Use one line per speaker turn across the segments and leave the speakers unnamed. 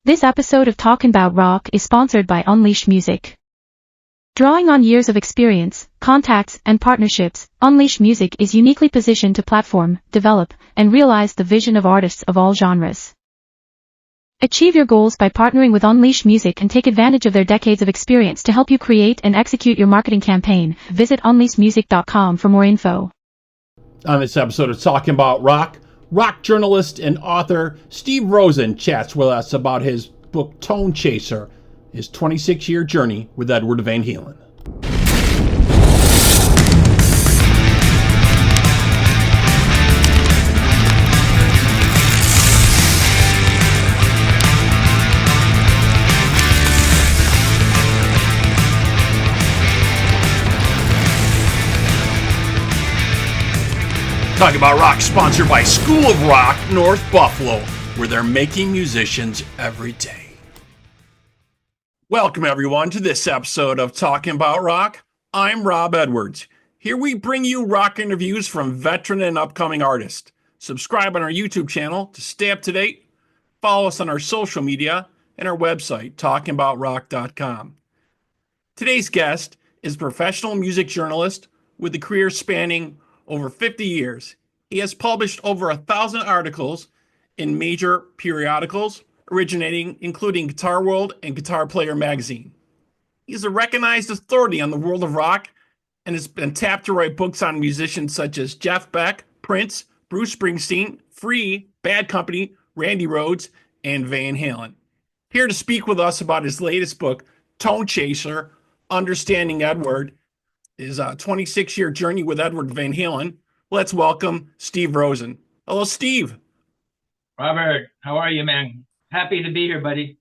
This episode of Talkin' About Rock is sponsored by Unleashed Music. Drawing on years of experience, contacts, and partnerships, Unleashed Music is uniquely positioned to platform, develop, and realize the vision of artists of all genres. Achieve your goals by partnering with Unleashed Music and take advantage of their decades of experience to help you create and execute your marketing campaign. Visit unleashedmusic.com for more info.
On this episode of Talking About Rock journalist and author Steve Rosen chats with us about his book TONECHASER, his 26-year journey with Edward Van Halen. Talking About Rock, sponsored by School of Rock, North Buffalo, where they're making musicians every day. Welcome, everyone, to this episode of Talking About Rock. I'm Rob Edwards. Here we bring you rock interviews from veteran and upcoming artists. Subscribe on our YouTube channel to stay up to date. Follow us on our social media and our website, talkingaboutrock.com. Today's guest is a professional music journalist with a career spanning over 50 years. He has published over 1,000 articles in major periodicals, including Guitar World and Guitar Player magazine. He's a recognized authority on the world of rock and has been tapped to write books on musicians such as Jeff Beck, Prince, Bruce Springsteen, Free, Bad Company, Randy Rhoads, and Van Halen. Here to speak with us about his latest book, TONECHASER, Understanding Edward, his 26-year journey with Edward Van Halen. Let's welcome Steve Rosen. Hello, Steve.
Robert, how are you, man? Happy to be here, buddy.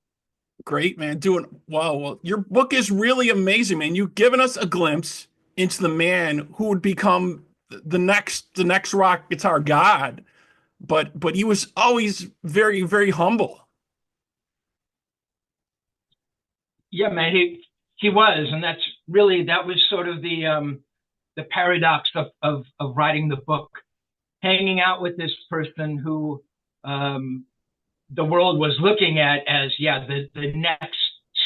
Great, man. Doing well. Well, your book is really amazing, man. You've given us a glimpse into the man who would become the next rock guitar god, but he was always very, very humble.
Yeah, man, he was, and that was sort of the paradox of writing the book, hanging out with this person who the world was looking at as the next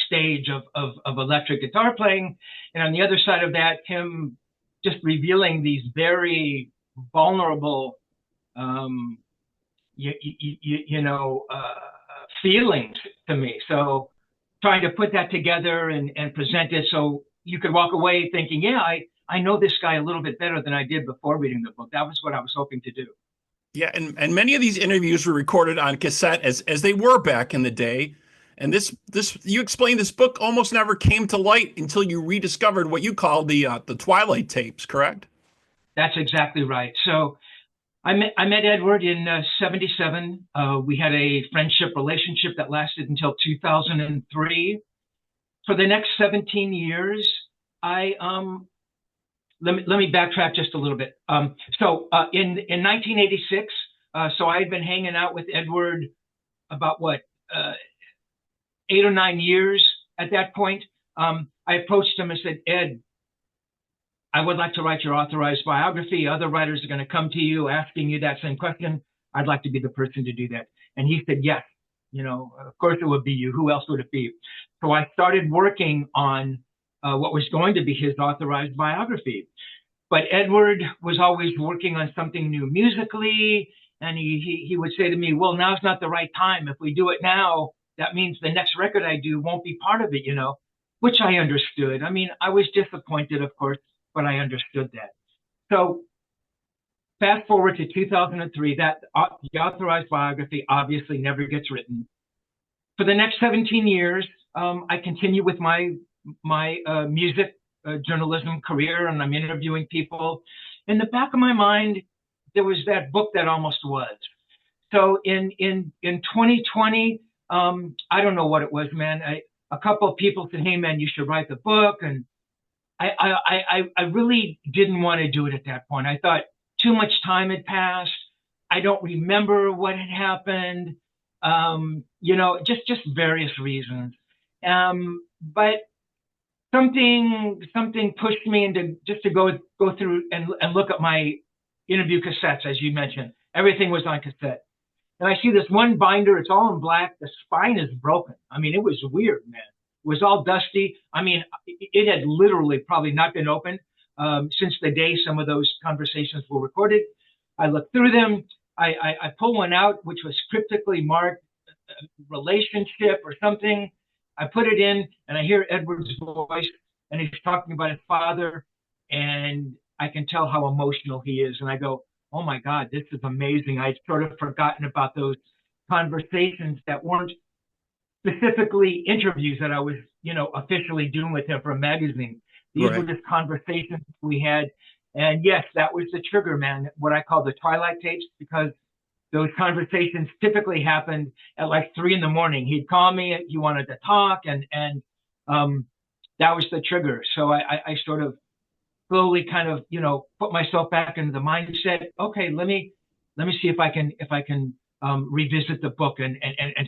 stage of electric guitar playing, and on the other side of that, him just revealing these very vulnerable feelings to me. So trying to put that together and present it so you could walk away thinking, yeah, I know this guy a little bit better than I did before reading the book. That was what I was hoping to do.
Yeah, and many of these interviews were recorded on cassette as they were back in the day. And this you explained this book almost never came to light until you rediscovered what you call the Twilight Tapes, correct?
That's exactly right. So I met Edward in 77. We had a friendship relationship that lasted until 2003. For the next 17 years, let me backtrack just a little bit. In 1986, so I had been hanging out with Edward about 8 or 9 years at that point. I approached him and said, Ed, I would like to write your authorized biography. Other writers are going to come to you asking you that same question. I'd like to be the person to do that. And he said, yes, of course it would be you. Who else would it be? So I started working on what was going to be his authorized biography. But Edward was always working on something new musically. And he would say to me, well, now's not the right time. If we do it now, that means the next record I do won't be part of it, which I understood. I mean, I was disappointed, of course, but I understood that. So fast forward to 2003, the authorized biography obviously never gets written. For the next 17 years, I continue with my music journalism career, and I'm interviewing people. In the back of my mind, there was that book that almost was. So in 2020, I don't know what it was, man. A couple of people said, hey, man, you should write the book. And I really didn't want to do it at that point. I thought too much time had passed. I don't remember what had happened. Just various reasons. But something pushed me into just to go through and look at my interview cassettes, as you mentioned. Everything was on cassette. And I see this one binder, it's all in black. The spine is broken. I mean, it was weird, man. It was all dusty. I mean, it had literally probably not been opened since the day some of those conversations were recorded. I looked through them. I pulled one out, which was cryptically marked relationship or something. I put it in, and I hear Edward's voice, and he's talking about his father, and I can tell how emotional he is. And I go, oh my God, this is amazing. I'd sort of forgotten about those conversations that weren't specifically interviews that I was, officially doing with him for a magazine. These were just conversations we had. And yes, that was the trigger, man, what I call the Twilight Tapes, because those conversations typically happened at like 3 a.m. He'd call me, he wanted to talk, and that was the trigger. So I sort of slowly kind of, put myself back into the mindset. Okay, let me see if I can revisit the book and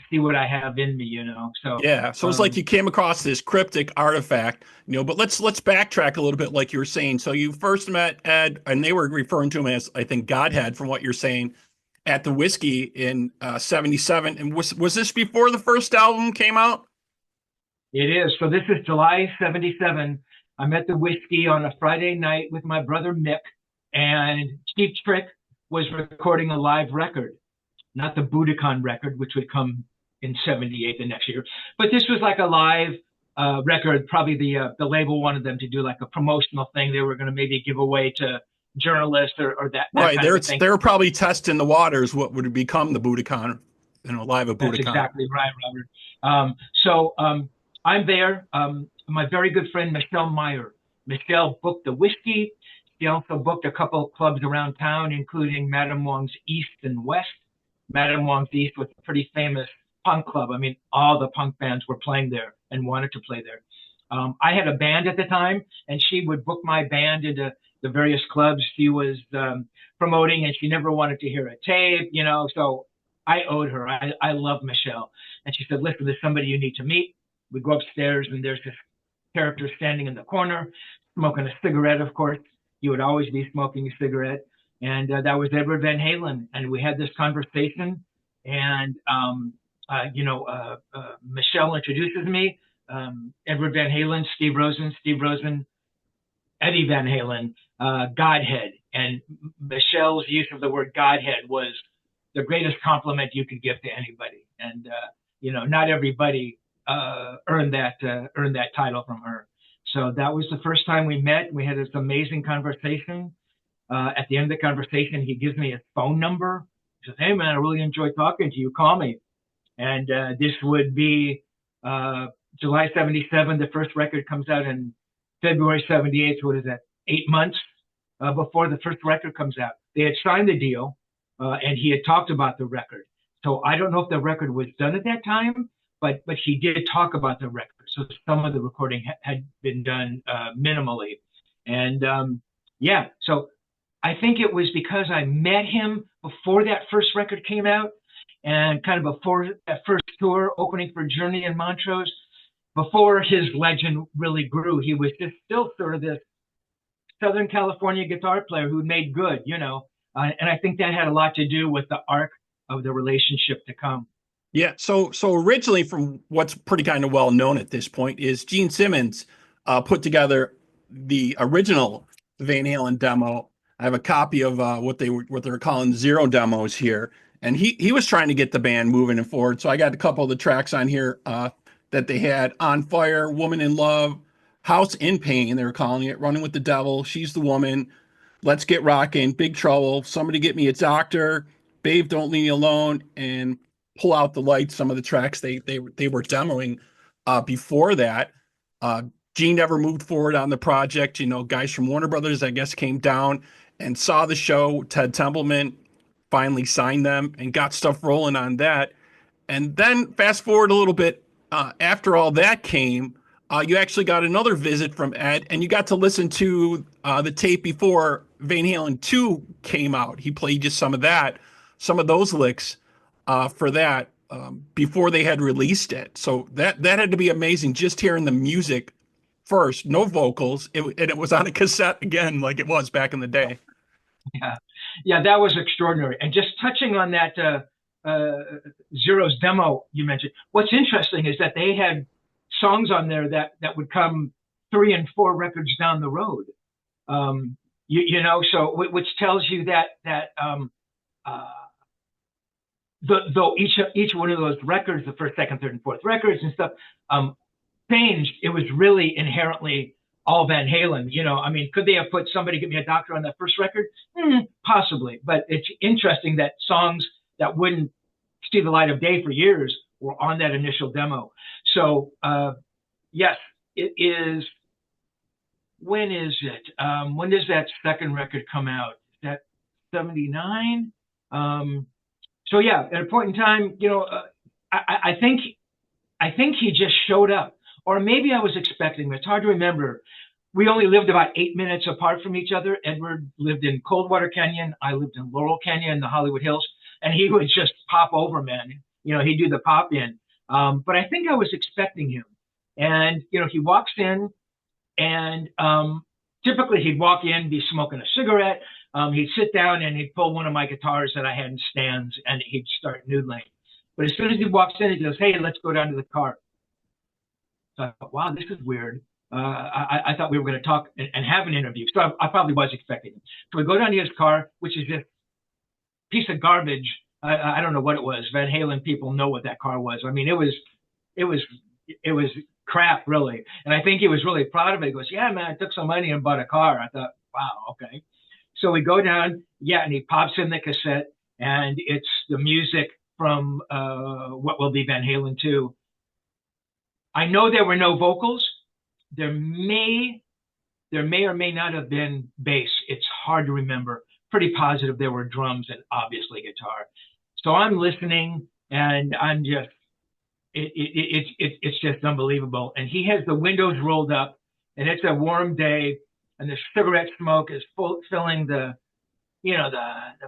see what I have in me, So
yeah, so it's like you came across this cryptic artifact, but let's backtrack a little bit, like you were saying. So you first met Ed, and they were referring to him as, I think, Godhead, from what you're saying, at the Whiskey in '77. And was this before the first album came out?
It is. So this is July '77. I'm at the Whiskey on a Friday night with my brother Mick, and Cheap Trick was recording a live record, not the Budokan record, which would come in '78 the next year. But this was like a live record. Probably the label wanted them to do like a promotional thing. They were going to maybe give away to journalists or that
right.
Kind of thing.
They were probably testing the waters, what would become the Budokan, live at Budokan.
That's exactly right, Robert. So I'm there. My very good friend Michelle Meyer. Michelle booked the Whiskey. She also booked a couple of clubs around town, including Madame Wong's East and West. Madame Wong's East was a pretty famous punk club. I mean, all the punk bands were playing there and wanted to play there. I had a band at the time, and she would book my band into the various clubs she was promoting, and she never wanted to hear a tape, so I owed her. I love Michelle. And she said, listen, there's somebody you need to meet. We go upstairs, and there's this character standing in the corner, smoking a cigarette, of course. You would always be smoking a cigarette. And that was Edward Van Halen. And we had this conversation. And, Michelle introduces me. Edward Van Halen, Steve Rosen, Eddie Van Halen, Godhead. And Michelle's use of the word Godhead was the greatest compliment you could give to anybody. And, not everybody earned that title from her. So that was the first time we met. We had this amazing conversation. At the end of the conversation, he gives me his phone number. He says, hey, man, I really enjoyed talking to you. Call me. And this would be July '77. The first record comes out in February '78. So what is that? 8 months before the first record comes out. They had signed the deal, and he had talked about the record. So I don't know if the record was done at that time, but he did talk about the record. So some of the recording had been done minimally. And so I think it was because I met him before that first record came out, and kind of before that first tour opening for Journey in Montrose, before his legend really grew. He was just still sort of this Southern California guitar player who made good, and I think that had a lot to do with the arc of the relationship to come.
Yeah. So originally, from what's pretty kind of well known at this point, is Gene Simmons put together the original Van Halen demo. I have a copy of what they're calling zero demos here, and he was trying to get the band moving and forward. So I got a couple of the tracks on here that they had: On Fire, Woman in Love, House in Pain, they were calling it, Running with the Devil, She's the Woman, Let's Get Rockin', Big Trouble, Somebody Get Me a Doctor, Babe Don't Leave Me Alone, and Pull Out the Lights. Some of the tracks they were demoing before that. Gene never moved forward on the project. Guys from Warner Brothers, I guess, came down and saw the show. Ted Templeman finally signed them and got stuff rolling on that. And then fast forward a little bit, after all that came, you actually got another visit from Ed, and you got to listen to the tape before Van Halen 2 came out. He played just some of those licks for that before they had released it. So that had to be amazing, just hearing the music first, no vocals, and it was on a cassette again, like it was back in the day.
Yeah, that was extraordinary. And just touching on that Zero's demo you mentioned. What's interesting is that they had songs on there that would come 3 and 4 records down the road. You know, so which tells you that though each one of those records, the first, second, third, and fourth records and stuff, changed, it was really inherently all Van Halen. You know, I mean, could they have put Somebody Get Me a Doctor on that first record? Possibly, but it's interesting that songs that wouldn't see the light of day for years were on that initial demo. So yes, it is. When is it? When does that second record come out? Is that 79? So yeah, at a point in time, you know, I think he just showed up, or maybe I was expecting him. It's hard to remember. We only lived about 8 minutes apart from each other. Edward lived in Coldwater Canyon. I lived in Laurel Canyon in the Hollywood Hills, and he would just pop over, man. You know, he'd do the pop in. But I think I was expecting him, and you know, he walks in, and typically he'd walk in, be smoking a cigarette. He'd sit down and he'd pull one of my guitars that I had in stands, and he'd start noodling. But as soon as he walks in, he goes, "Hey, let's go down to the car." So I thought, wow, this is weird. I thought we were going to talk and have an interview. So I probably was expecting him. So we go down to his car, which is just a piece of garbage. I don't know what it was. Van Halen people know what that car was. I mean, it was crap, really. And I think he was really proud of it. He goes, "Yeah, man, I took some money and bought a car." I thought, wow, okay. So we go down, yeah, and he pops in the cassette, and it's the music from What Will Be Van Halen 2. I know there were no vocals. There may or may not have been bass. It's hard to remember. Pretty positive there were drums and obviously guitar. So I'm listening, and I'm just, it's just unbelievable. And he has the windows rolled up, and it's a warm day, and the cigarette smoke is filling the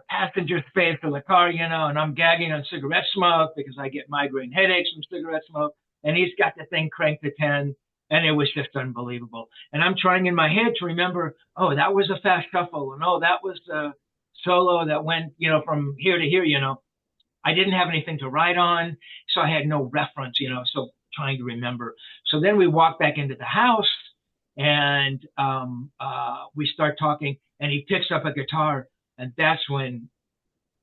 passenger space of the car, you know, and I'm gagging on cigarette smoke because I get migraine headaches from cigarette smoke. And he's got the thing cranked to 10, and it was just unbelievable. And I'm trying in my head to remember, oh, that was a fast shuffle, and oh, that was the solo that went, you know, from here to here, you know. I didn't have anything to write on, so I had no reference, you know, so trying to remember. So then we walk back into the house, and we start talking, and he picks up a guitar, and that's when,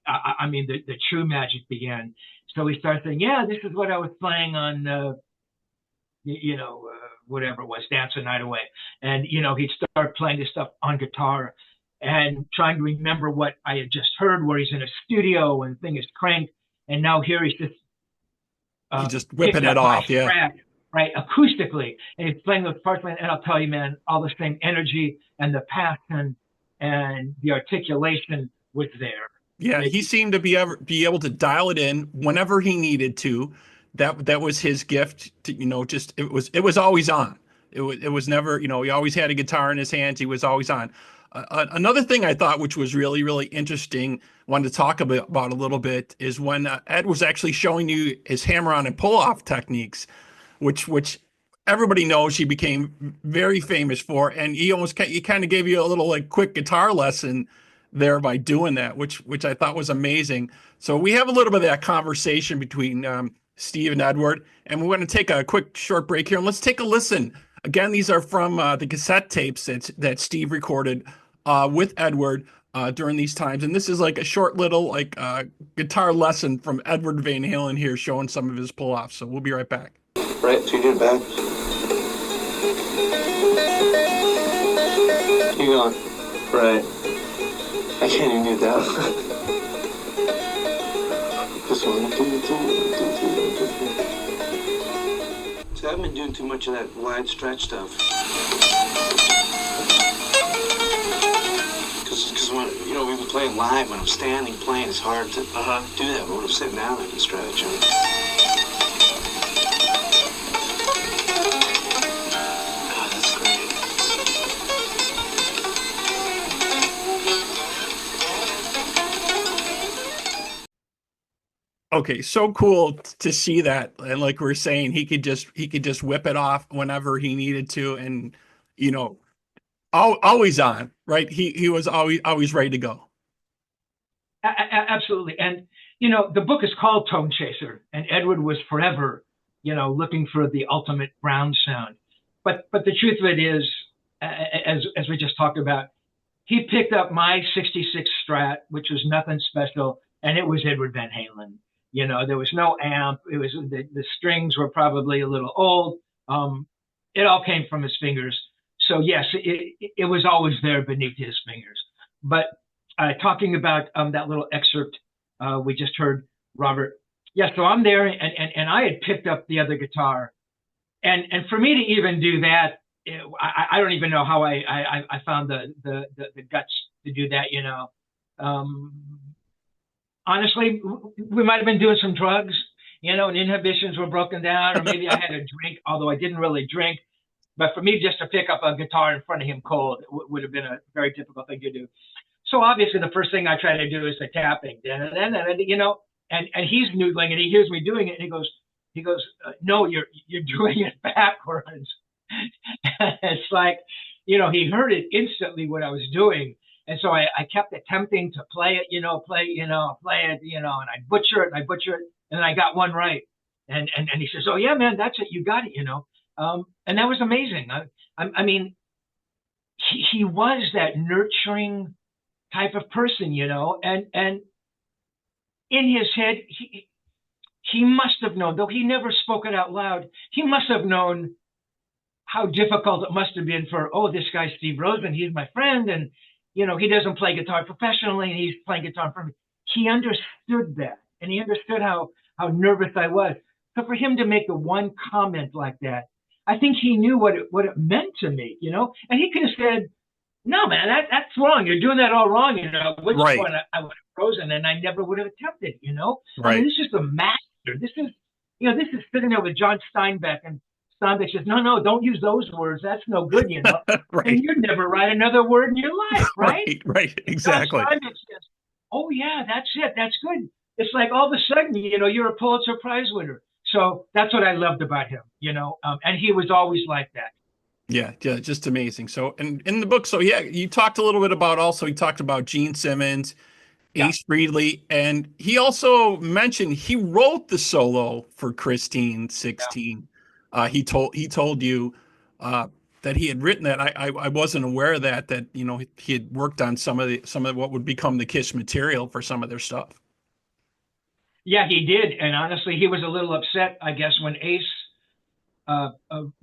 I mean, the true magic began. So he starts saying, "Yeah, this is what I was playing on, whatever it was, Dance the Night Away." And, you know, he'd start playing this stuff on guitar and trying to remember what I had just heard, where he's in a studio and thing is cranked. And now here he's
just whipping it off, yeah.
Track, right, acoustically. And he's playing those parts, man. And I'll tell you, man, all the same energy and the passion and the articulation was there.
Yeah, he seemed to be able to dial it in whenever he needed to. That was his gift to, you know, just it was always on. It was never, you know, he always had a guitar in his hands. He was always on. Another thing I thought, which was really, really interesting, wanted to talk about a little bit, is when Ed was actually showing you his hammer-on and pull-off techniques, which everybody knows he became very famous for, and he kind of gave you a little like quick guitar lesson there by doing that, which I thought was amazing. So we have a little bit of that conversation between Steve and Edward, and we're going to take a quick short break here, and let's take a listen. Again, these are from the cassette tapes that Steve recorded with Edward during these times, and this is like a short little like guitar lesson from Edward Van Halen here, showing some of his pull-offs. So we'll be right back.
Right, so you do it back. Keep going. Right. I can't even do that. This one. So I've been doing too much of that wide stretch stuff. Because when, you know, we've been playing live, when I'm standing playing, it's hard to do that, but when I'm sitting down, I can stretch. God, that's great.
Okay, so cool to see that, and like we're saying, he could just whip it off whenever he needed to, and you know, always on, right? He was always ready to go.
Absolutely, and The book is called Tone Chaser, and Edward was forever, looking for the ultimate brown sound. But the truth of it is, as we just talked about, he picked up my 66 Strat, which was nothing special, and it was Edward Van Halen. There was no amp. It was the strings were probably a little old. It all came from his fingers. So yes, it was always there beneath his fingers. But talking about that little excerpt we just heard, Robert. Yeah, so I'm there, and I had picked up the other guitar, and for me to even do that, I don't even know how I found the guts to do that. Honestly, we might have been doing some drugs, and inhibitions were broken down, or maybe I had a drink, although I didn't really drink. But for me, just to pick up a guitar in front of him cold would have been a very difficult thing to do. So obviously, the first thing I try to do is the tapping, and he's noodling, and he hears me doing it, and he goes, no, you're doing it backwards. It's like, he heard it instantly what I was doing. And so I kept attempting to play it, play it, and I'd butcher it, and then I got one right. And he says, oh yeah, man, that's it. You got it, and that was amazing. I mean, he was that nurturing type of person, and in his head, he must have known, though he never spoke it out loud, he must have known how difficult it must have been for, this guy, Steve Rosen, he's my friend, and, he doesn't play guitar professionally, and he's playing guitar for me. He understood that, and he understood how nervous I was. So for him to make the one comment like that, I think he knew what it meant to me, and he could have said, no, man, that's wrong. You're doing that all wrong, At which point I would have frozen, and I never would have attempted,
Right.
I mean, this is the master. This is sitting there with John Steinbeck, and Steinbeck says, no, don't use those words. That's no good,
Right.
And you'd never write another word in your life, right?
Right, exactly.
John Steinbeck says, oh, yeah, that's it. That's good. It's like all of a sudden, you're a Pulitzer Prize winner. So that's what I loved about him, and he was always like that.
Yeah, just amazing. So, and in the book, you talked a little bit about he talked about Gene Simmons, Ace Frehley, and he also mentioned he wrote the solo for Christine 16. Yeah. He told you that he had written that. I wasn't aware of that he had worked on some of what would become the Kiss material for some of their stuff.
Yeah, he did, and honestly, he was a little upset, I guess, when Ace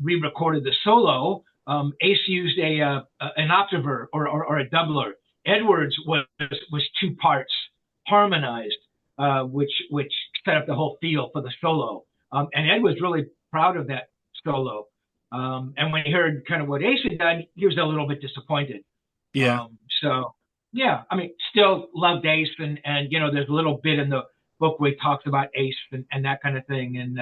re-recorded the solo. Ace used an octaver or a doubler. Edwards was 2 parts harmonized, which set up the whole feel for the solo. And Ed was really proud of that solo. And when he heard kind of what Ace had done, he was a little bit disappointed.
Yeah.
So yeah, I mean, still loved Ace, and there's a little bit in the book where he talks about Ace and that kind of thing. And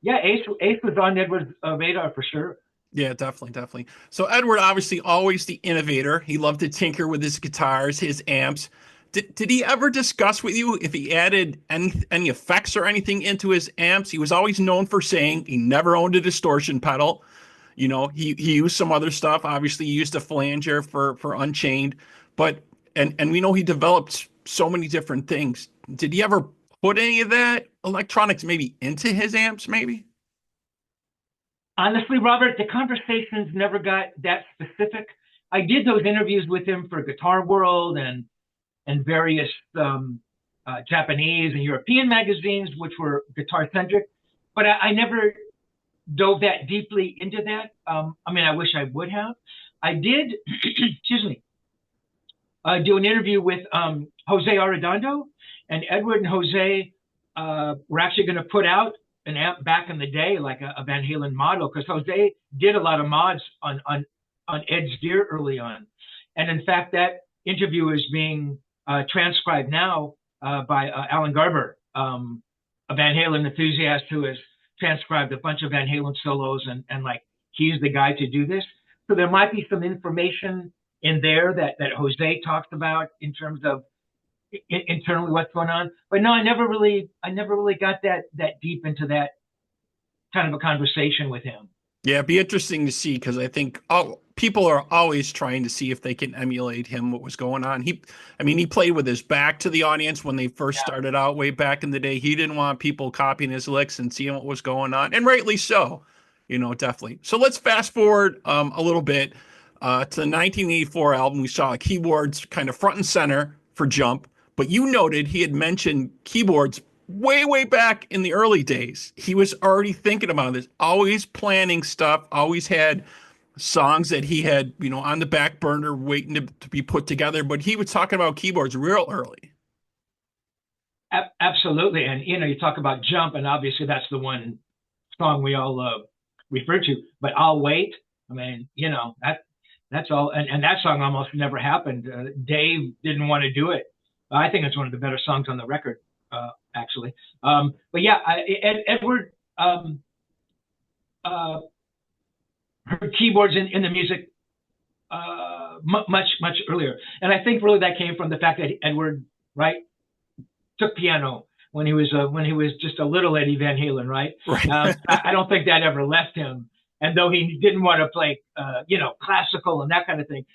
yeah, Ace was on Edward's radar for sure.
Yeah, definitely. So Edward, obviously always the innovator. He loved to tinker with his guitars, his amps. Did he ever discuss with you if he added any effects or anything into his amps? He was always known for saying he never owned a distortion pedal. He used some other stuff. Obviously, he used a flanger for Unchained, but and we know he developed so many different things. Did he ever put any of that electronics maybe into his amps? Maybe.
Honestly, Robert, the conversations never got that specific. I did those interviews with him for Guitar World and various Japanese and European magazines, which were guitar centric, but I never dove that deeply into that. I mean, I wish I would have. I did, excuse me, do an interview with Jose Arredondo, and Edward and Jose were actually going to put out an amp back in the day, like a Van Halen model, because Jose did a lot of mods on Ed's gear early on. And in fact, that interview is being transcribed now by Alan Garber, a Van Halen enthusiast who has transcribed a bunch of Van Halen solos, and like, he's the guy to do this. So there might be some information in there that Jose talks about in terms of internally what's going on. But no, I never really got that deep into that kind of a conversation with him.
Yeah, it'd be interesting to see, because I think people are always trying to see if they can emulate him, what was going on. He played with his back to the audience when they first started out way back in the day. He didn't want people copying his licks and seeing what was going on, and rightly so, definitely. So let's fast forward a little bit to the 1984 album. We saw keyboards kind of front and center for Jump, but you noted he had mentioned keyboards way back in the early days. He was already thinking about this, always planning stuff, always had songs that he had, on the back burner waiting to be put together, but he was talking about keyboards real early.
Absolutely. And, you talk about Jump, and obviously that's the one song we all refer to, but I'll Wait. I mean, that's all. And that song almost never happened. Dave didn't want to do it. I think it's one of the better songs on the record, actually. But yeah, Edward heard keyboards in the music much earlier, and I think really that came from the fact that Edward, right, took piano when he was just a little Eddie Van Halen, right?
Right.
I don't think that ever left him, and though he didn't want to play, classical and that kind of thing,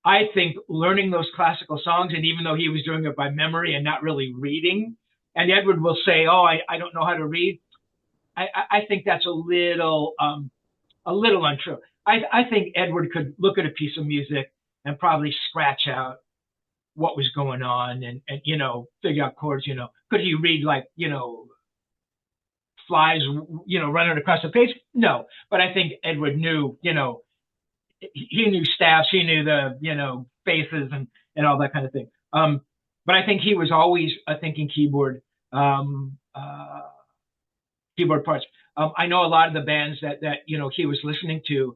I think learning those classical songs, and even though he was doing it by memory and not really reading, and Edward will say, "Oh, I don't know how to read," I think that's a little untrue. I think Edward could look at a piece of music and probably scratch out what was going on and figure out chords. Could he read like, flies, running across the page? No, but I think Edward knew, he knew staffs, he knew the, faces and all that kind of thing. But I think he was always thinking keyboard parts. I know a lot of the bands that he was listening to,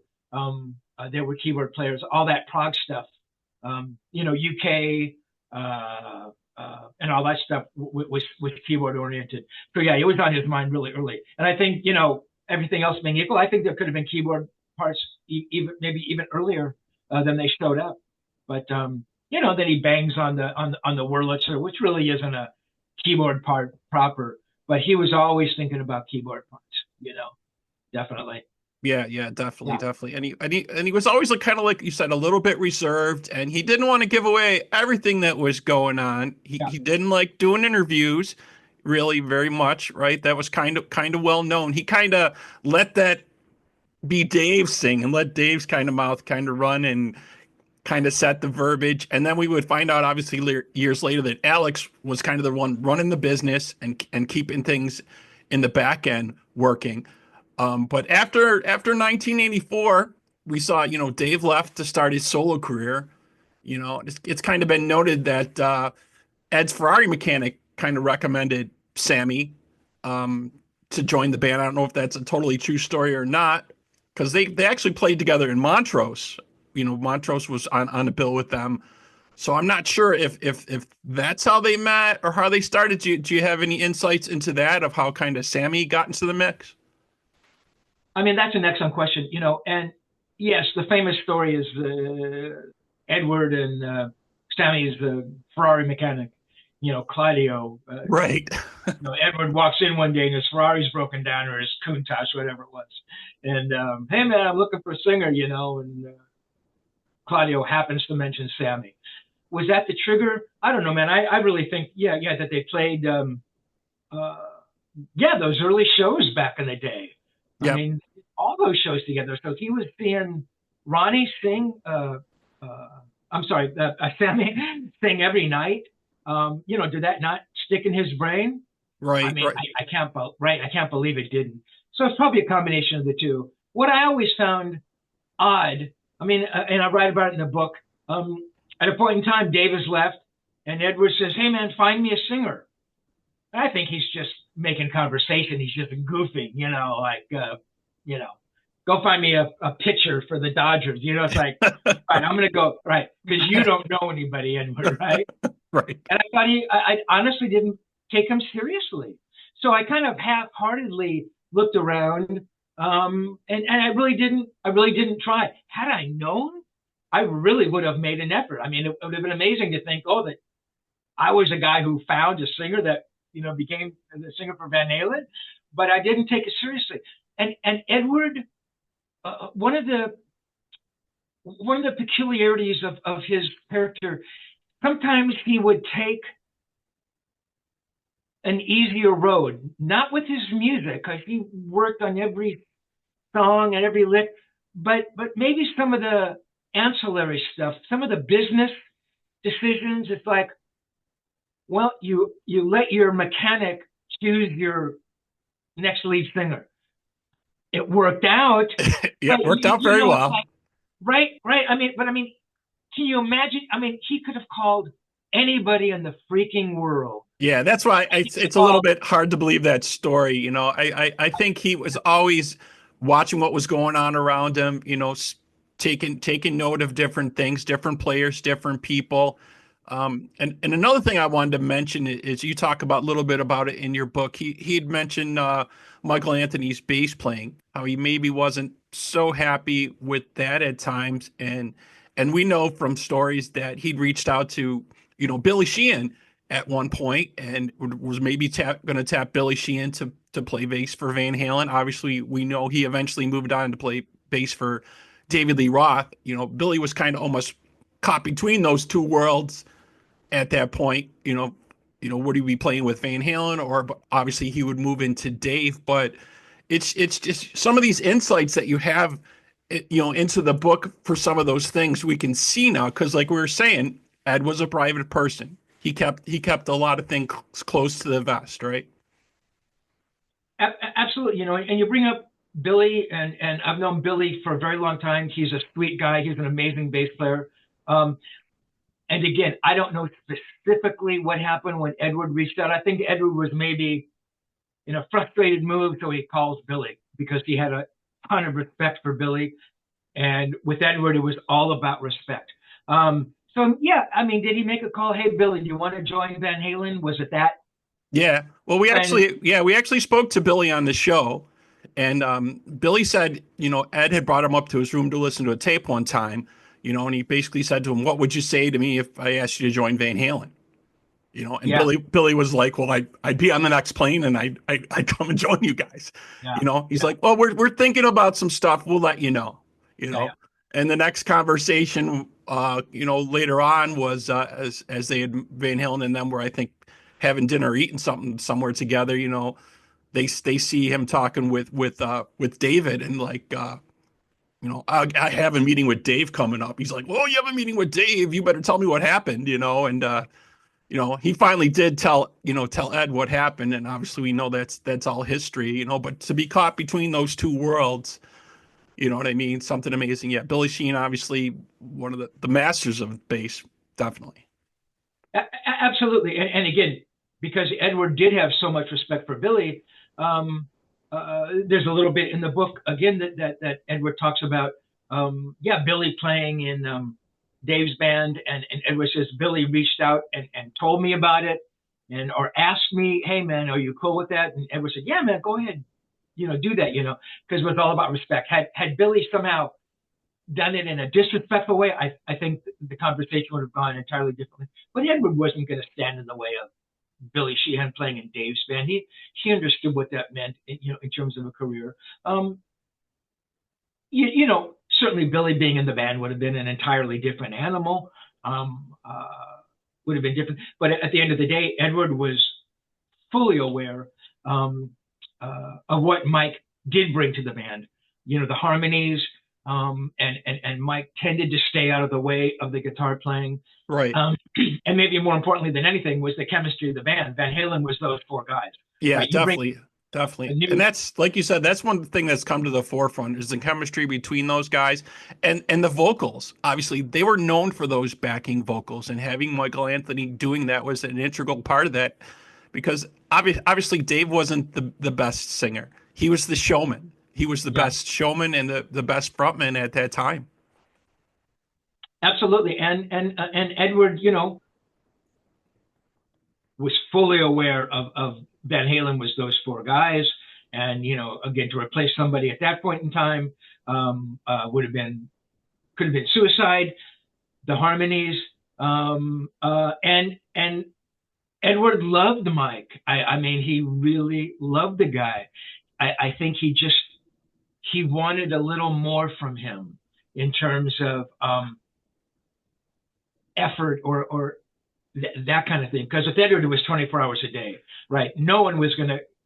there were keyboard players, all that prog stuff, UK, and all that stuff was keyboard oriented. So yeah, it was on his mind really early. And I think, everything else being equal, I think there could have been keyboard parts maybe even earlier than they showed up. But then he bangs on the Wurlitzer, which really isn't a keyboard part proper, but he was always thinking about keyboard parts, definitely.
Yeah, definitely. And he was always kind of like you said, a little bit reserved, and he didn't want to give away everything that was going on. He didn't like doing interviews really very much, right? That was kind of well known. He kind of let that be Dave's thing and let Dave's kind of mouth kind of run and kind of set the verbiage. And then we would find out obviously years later that Alex was kind of the one running the business and keeping things in the back end working. But after 1984, we saw, Dave left to start his solo career. It's kind of been noted that Ed's Ferrari mechanic kind of recommended Sammy to join the band. I don't know if that's a totally true story or not, because they actually played together in Montrose. Montrose was on a bill with them. So I'm not sure if that's how they met or how they started. Do you have any insights into that, of how kind of Sammy got into the mix?
I mean, that's an excellent question, and yes, the famous story is Edward and Sammy's the Ferrari mechanic, Claudio.
Right.
Edward walks in one day and his Ferrari's broken down, or his Countach, whatever it was. And, hey man, I'm looking for a singer, and Claudio happens to mention Sammy. Was that the trigger? I don't know, man. I really think, that they played, those early shows back in the day. Yep. I mean, all those shows together. So he was seeing Ronnie sing, Sammy sing every night. Did that not stick in his brain?
Right.
I mean,
right.
I can't believe it didn't. So it's probably a combination of the two. What I always found odd, and I write about it in the book, at a point in time, Dave has left, and Edward says, "Hey man, find me a singer." And I think he's just making conversation. He's just goofing, go find me a pitcher for the Dodgers. It's like, all right, I'm going to go, right, because you don't know anybody anywhere, right?
Right.
And I thought I honestly didn't take him seriously. So I kind of half-heartedly looked around, and I really didn't try. Had I known, I really would have made an effort. I mean, it would have been amazing to think, that I was a guy who found a singer that, became the singer for Van Halen, but I didn't take it seriously. And Edward, one of the one of the peculiarities of his character, sometimes he would take an easier road, not with his music, because he worked on every song and every lick, but maybe some of the ancillary stuff, some of the business decisions. It's like, well, you let your mechanic choose your next lead singer. It worked out.
Yeah, it worked out very well.
Like, right. I mean, can you imagine? I mean, he could have called anybody in the freaking world.
Yeah, that's why it's a little bit hard to believe that story. You know, I think he was always watching what was going on around him, you know, taking note of different things, different players, different people. And another thing I wanted to mention is you talk about a little bit about it in your book. He'd mentioned Michael Anthony's bass playing, how he maybe wasn't so happy with that at times, and we know from stories that he'd reached out to, you know, Billy Sheehan at one point and was maybe going to tap Billy Sheehan to play bass for Van Halen. Obviously, we know he eventually moved on to play bass for David Lee Roth. You know, Billy was kind of almost caught between those two worlds at that point. You know, would he be playing with Van Halen, or obviously he would move into Dave? But it's just some of these insights that you have, you know, into the book for some of those things we can see now, because like we were saying, Ed was a private person. He kept a lot of things close to the vest, right?
Absolutely. You know, and you bring up Billy, and I've known Billy for a very long time. He's a sweet guy. He's an amazing bass player. And again, I don't know specifically what happened when Edward reached out. I think Edward was maybe in a frustrated mood, so he calls Billy because he had a ton of respect for Billy. And with Edward, it was all about respect. So yeah, I mean, did he make a call? Hey, Billy, do you want to join Van Halen? Was it that?
Yeah. Well, we actually spoke to Billy on the show, and Billy said, you know, Ed had brought him up to his room to listen to a tape one time, you know, and he basically said to him, "What would you say to me if I asked you to join Van Halen?" You know, and
Yeah.
Billy was like, "Well, I'd be on the next plane and I'd come and join you guys."
Yeah.
You know, he's like, "Well, we're thinking about some stuff. We'll let you know." You know,
Yeah.
and the next conversation, you know, later on was as they had Van Halen and them were, I think, having dinner, or eating something somewhere together. You know, they see him talking with David, and like, you know, I have a meeting with Dave coming up. He's like, "Well, you have a meeting with Dave. You better tell me what happened." You know, and you know, he finally did tell Ed what happened, and obviously we know that's all history. You know, but to be caught between those two worlds. You know what I mean? Something amazing. Yeah, Billy Sheehan, obviously one of the masters of bass, definitely.
Absolutely. And again, because Edward did have so much respect for Billy, there's a little bit in the book, again, that Edward talks about, Billy playing in Dave's band. And Edward says, Billy reached out and told me about it, or asked me, "Hey, man, are you cool with that?" And Edward said, "Yeah, man, go ahead. You know, do that, you know," because it was all about respect. Had Billy somehow done it in a disrespectful way, I think the conversation would have gone entirely differently. But Edward wasn't going to stand in the way of Billy Sheehan playing in Dave's band. He understood what that meant, you know, in terms of a career. You know, certainly Billy being in the band would have been an entirely different animal. Would have been different. But at the end of the day, Edward was fully aware of what Mike did bring to the band. You know, the harmonies, and Mike tended to stay out of the way of the guitar playing.
Right.
And maybe more importantly than anything was the chemistry of the band. Van Halen was those four guys.
Yeah,
right?
definitely. And that's, like you said, that's one thing that's come to the forefront is the chemistry between those guys and the vocals. Obviously, they were known for those backing vocals, and having Michael Anthony doing that was an integral part of that, because obviously Dave wasn't the best singer. He was the showman. He was the best showman and the best frontman at that time.
Absolutely. And Edward, you know, was fully aware of Van Halen was those four guys. And, you know, again, to replace somebody at that point in time could have been suicide. The harmonies, and Edward loved Mike. I mean, he really loved the guy. I think he wanted a little more from him. in terms of effort or that kind of thing. Because with Edward, it was 24 hours a day, right? No one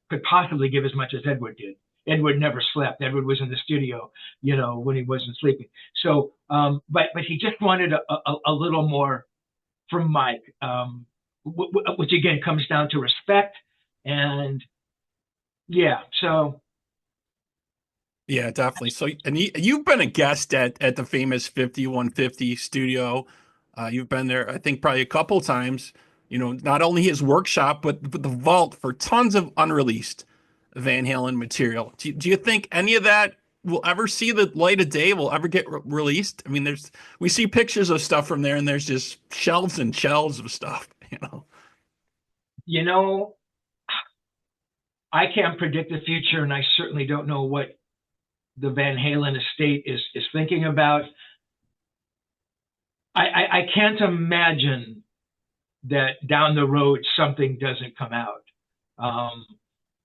could possibly give as much as Edward did. Edward never slept. Edward was in the studio, when he wasn't sleeping. So, but he just wanted a little more from Mike, which again comes down to respect and so.
Yeah, definitely. So, and you've been a guest at the famous 5150 studio. You've been there, I think, probably a couple times. Not only his workshop, but the vault for tons of unreleased Van Halen material. Do you think any of that will ever see the light of day? Will ever get released? I mean, we see pictures of stuff from there, and there's just shelves and shelves of stuff.
I can't predict the future, and I certainly don't know what the Van Halen estate is thinking about. I can't imagine that down the road something doesn't come out.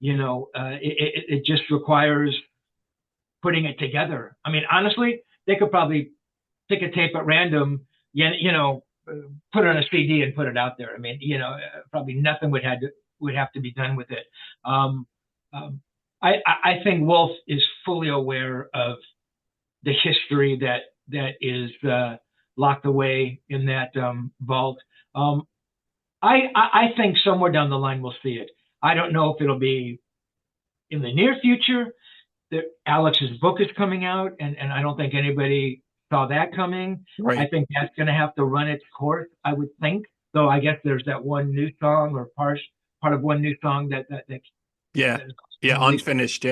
It just requires putting it together. I mean, honestly, they could probably pick a tape at random, put it on a CD and put it out there. I mean, probably nothing would have to be done with it. I think Wolf is fully aware of the history that is locked away in that vault. I think somewhere down the line we'll see it. I don't know if it'll be in the near future. Alex's book is coming out, and I don't think anybody saw that coming.
Right.
I think that's going to have to run its course, I would think. Though I guess there's that one new song or part of one new song that
unfinished,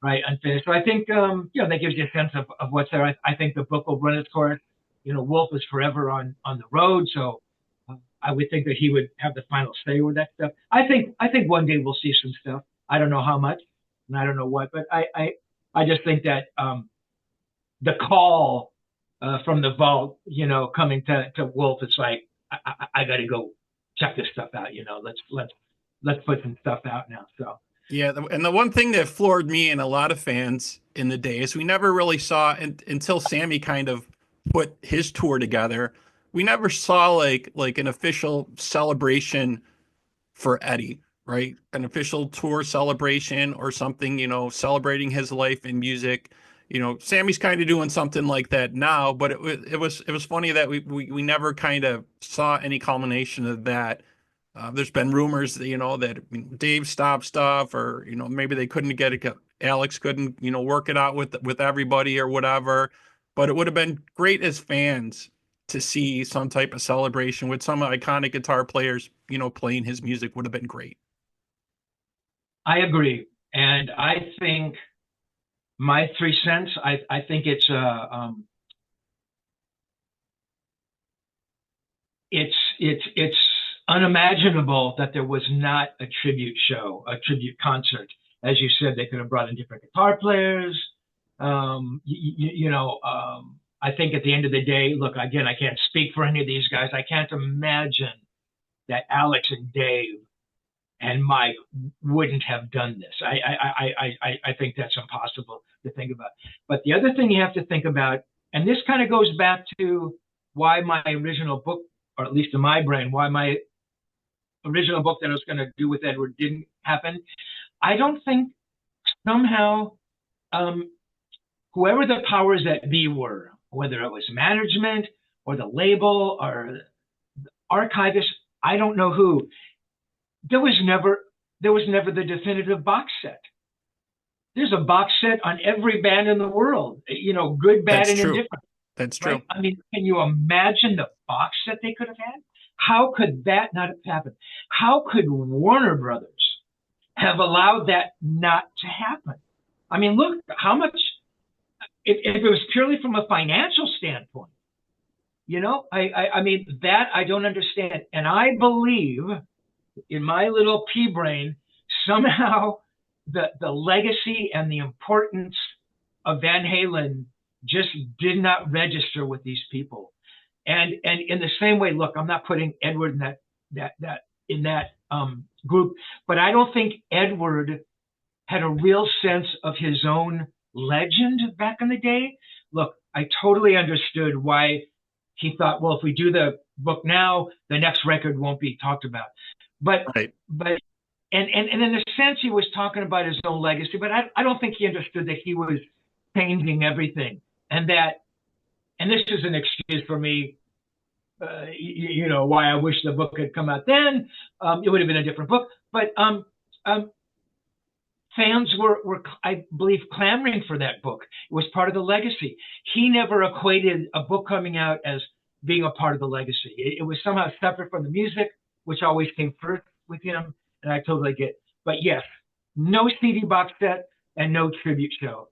right, unfinished. So I think that gives you a sense of what's there. I think the book will run its course. Wolf is forever on the road, so I would think that he would have the final say with that stuff. I think one day we'll see some stuff. I don't know how much, and I don't know what, but I just think that the call from the vault, coming to Wolf, it's like I got to go check this stuff out. Let's put some stuff out now. So.
Yeah, and the one thing that floored me and a lot of fans in the day is we never really saw until Sammy kind of put his tour together. We never saw like an official celebration for Eddie, right? An official tour celebration or something, celebrating his life in music. Sammy's kind of doing something like that now, but it was funny that we never kind of saw any culmination of that. There's been rumors that, that Dave stopped stuff, or, maybe they couldn't get it. Alex couldn't, work it out with everybody or whatever. But it would have been great as fans to see some type of celebration with some iconic guitar players, playing his music would have been great.
I agree. And I think my 3 cents, I think it's unimaginable that there was not a tribute show, a tribute concert. As you said, they could have brought in different guitar players. I think at the end of the day, look, again, I can't speak for any of these guys. I can't imagine that Alex and Dave and Mike wouldn't have done this. I think that's impossible to think about. But the other thing you have to think about, and this kind of goes back to why my original book, or at least in my brain, why my original book that I was going to do with Edward didn't happen. I don't think somehow whoever the powers that be were, whether it was management or the label or the archivist, I don't know who, there was never the definitive box set. There's a box set on every band in the world, good, bad, and indifferent.
That's true.
Right? I mean, can you imagine the box set they could have had? How could that not have happened? How could Warner Brothers have allowed that not to happen? I mean, look, how much, if it was purely from a financial standpoint, I mean, that I don't understand. And I believe in my little pea brain, somehow the legacy and the importance of Van Halen just did not register with these people. And in the same way, look, I'm not putting Edward in that group, but I don't think Edward had a real sense of his own legend back in the day. Look, I totally understood why he thought, well, if we do the book now, the next record won't be talked about. But
Right.
And in a sense, he was talking about his own legacy, but I don't think he understood that he was changing everything, and this is an excuse for me, why I wish the book had come out then. It would have been a different book, but fans were, I believe, clamoring for that book. It was part of the legacy. He never equated a book coming out as being a part of the legacy. It was somehow separate from the music, which always came first with him, and I totally get it. But yes, no CD box set and no tribute show,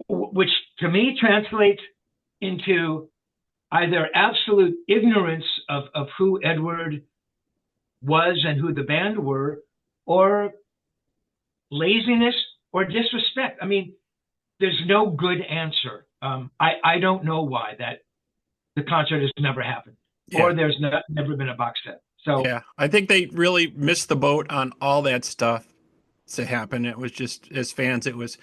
which to me translates into either absolute ignorance of who Edward was and who the band were, or laziness or disrespect. I mean, there's no good answer. I don't know why that the concert has never happened, or there's never been a box set. So
yeah, I think they really missed the boat on all that stuff to happen. It was just, as fans, it was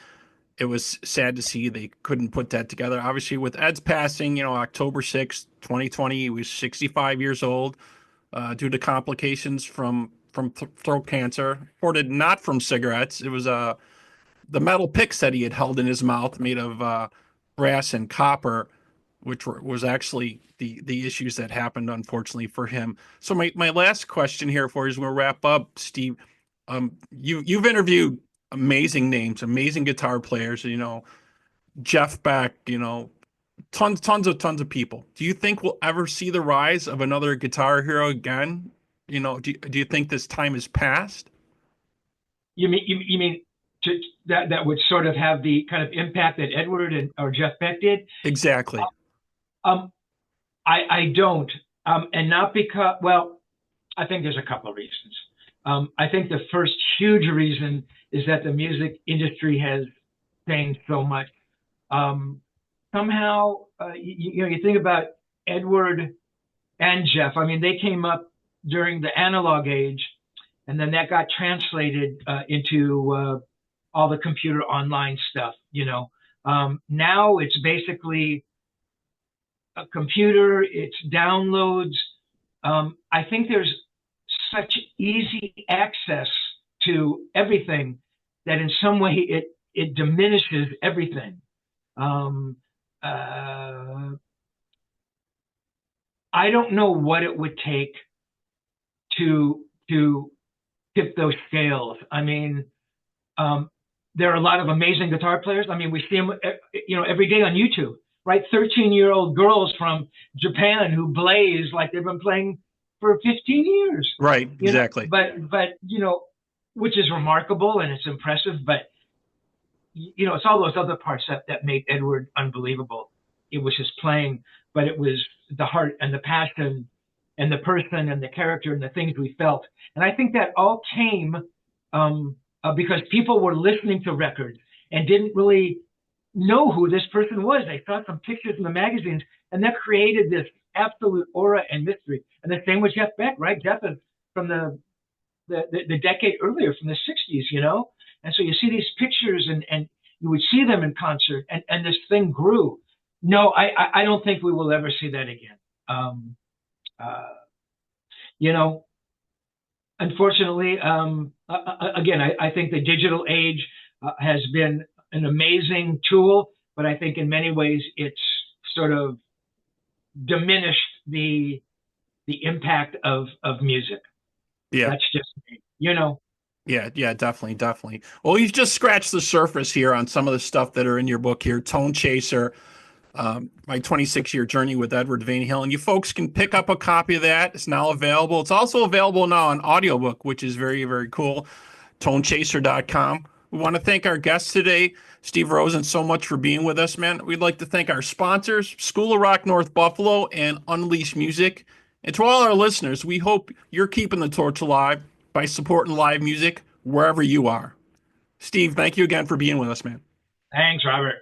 sad to see they couldn't put that together. Obviously, with Ed's passing, October 6th, 2020, he was 65 years old due to complications from throat cancer, reported not from cigarettes. It was the metal picks that he had held in his mouth made of brass and copper, which was actually the issues that happened, unfortunately, for him. So my last question here for you, as we wrap up, Steve, you've interviewed amazing names, amazing guitar players, Jeff Beck, tons of people. Do you think we'll ever see the rise of another guitar hero again? Do you think this time has passed?
you mean that would sort of have the kind of impact that Edward or Jeff Beck did?
Exactly.
I don't, and not because, well, I think there's a couple of reasons. I think the first huge reason is that the music industry has changed so much. Somehow, you think about Edward and Jeff. I mean, they came up during the analog age, and then that got translated into all the computer online stuff. Now it's basically a computer, it's downloads. I think there's such easy access to everything that in some way it diminishes everything. I don't know what it would take to tip those scales. I mean, there are a lot of amazing guitar players. I mean, we see them, every day on YouTube, right? 13-year-old girls from Japan who blaze like they've been playing for 15 years.
Right, exactly.
But which is remarkable and it's impressive, but it's all those other parts that made Edward unbelievable. It was his playing, but it was the heart and the passion and the person and the character and the things we felt. And I think that all came because people were listening to records and didn't really know who this person was. They saw some pictures in the magazines, and that created this absolute aura and mystery. And the same with Jeff Beck, right? Jeff is from the decade earlier, from the 60s, And so you see these pictures and you would see them in concert, and this thing grew. No, I don't think we will ever see that again. Unfortunately, again, I think the digital age has been an amazing tool, but I think in many ways it's sort of diminished the impact of music.
Yeah.
That's just me,
Yeah, definitely. Well, you've just scratched the surface here on some of the stuff that are in your book here, Tone Chaser, my 26-year journey with Edward Van Halen. You folks can pick up a copy of that. It's now available. It's also available now on audiobook, which is very, very cool. ToneChaser.com. We want to thank our guest today, Steve Rosen, so much for being with us, man. We'd like to thank our sponsors, School of Rock North Buffalo and Unleash Music. And to all our listeners, we hope you're keeping the torch alive by supporting live music wherever you are. Steve, thank you again for being with us, man.
Thanks, Robert.